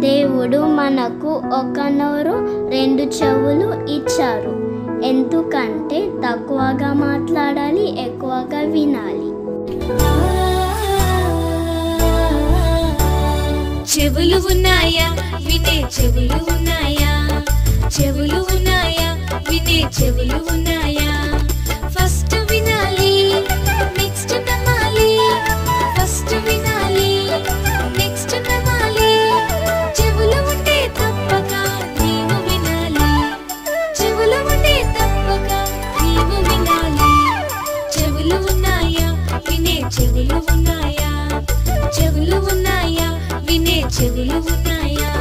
దేవుడు మనకు ఒక నోరు రెండు చెవులు ఇచ్చారు. ఎందుకంటే తక్కువగా మాట్లాడాలి, ఎక్కువగా వినాలి. చెవులు ఉన్నాయా వినే చెవులు ఉన్నాయా, చెవులు ఉన్నాయా వినే చెవులు ఉన్నాయా. ఫస్ట్ వినాలి నెక్స్ట్ నమ్మాలి, ఫస్ట్ వినాలి నెక్స్ట్ నమ్మాలి. చెవులు ఉంటే తప్పక నీవు వినాలి, చెవులు ఉంటే తప్పక నీవు వినాలి. చెవులు ఉన్నాయా వినే చెవులు ఉన్నాయా, చెవులు ఉన్నాయా వినే చెవులు ఉన్నాయా.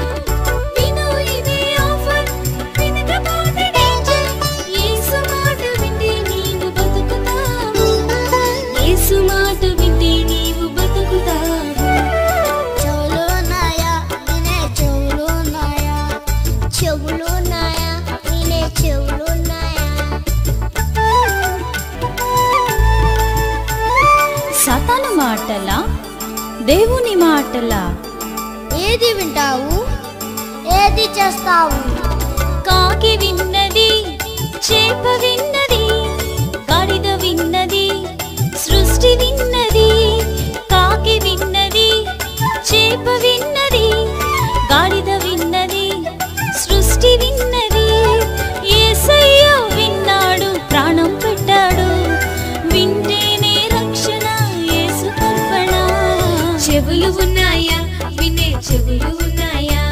విను ఇదే ఆఫర్, వినకపోతే డేంజర్. యేసు మాట వింటే నీవు బతుకుతావు, యేసు మాట వింటే నీవు బతుకుతావు. చెవులు ఉన్నాయా వినే చెవులు ఉన్నాయా, చెవులు ఉన్నాయా వినే చెవులు ఉన్నాయా. సాతాను మాటలా దేవుని మాటలా? ఏది వింటావు, ఏది చేస్తావు? కాకి విన్నది, చేప విన్నది, గాడిద విన్నది, సృష్టి విన్నది. కాకి విన్నది, చేప విన్నది, గాడిద విన్నది, సృష్టి విన్నది. యేసయ్య విన్నాడు, ప్రాణం పెట్టాడు. వింటేనే రక్షణ, యేసు అర్పణ. చెవులు ఉన్నాయా వినే చెవులు ఉన్నాయా,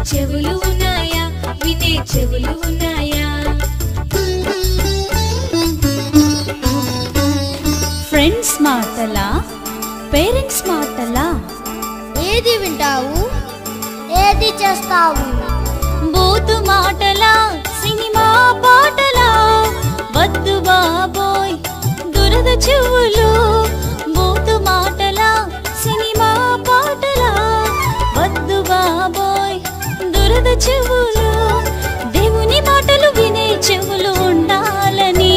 చెవులు ఉన్నాయా వినే చెవులు ఉన్నాయా. ఫ్రెండ్స్ మాటలా పేరెంట్స్ మాటలా? ఏది వింటావు, ఏది చేస్తావు? బూతు మాటలా సినిమా పాటలా? వద్దు బాబోయ్ దురద చెవులు. బూతు మాటలా సినిమా పాటలా? వద్దు బాబోయ్ దురద చెవులు. దేవుని మాటలు వినే చెవులు ఉండాలని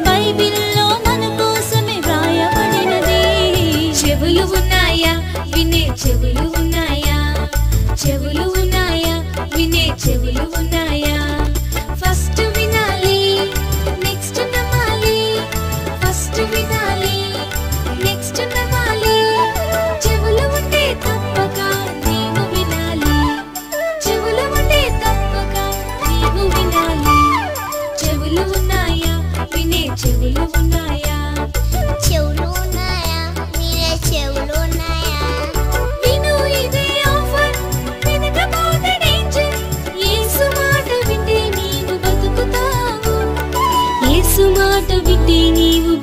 బైబిల్లో మన కోసమే వ్రాయబడినది. చెవులు ఉన్నాయా వినే చెవులు ఉన్నాయా, చెవులు ఉన్నాయా వినే చెవులు ఉన్నాయా. ఫస్ట్ వినాలి నెక్స్ట్ నమ్మాలి, ఫస్ట్ వినాలి నెక్స్ట్ నమ్మాలి. చెవులు ఉంటే తప్పక నీవు వినాలి, చెవులు ఉంటే తప్పక నీవు వినాలి. చెవులు ఉన్నాయా వినే చెవులు ఉన్నాయా, చెవులు ఉన్నాయా వినే చెవులు ఉన్నాయా. విను ఇదే ఆఫర్, వినకపోతే డేంజర్. యేసు మాట వింటే నీవు బతుకుతావు, యేసు మాట వింటే నీవు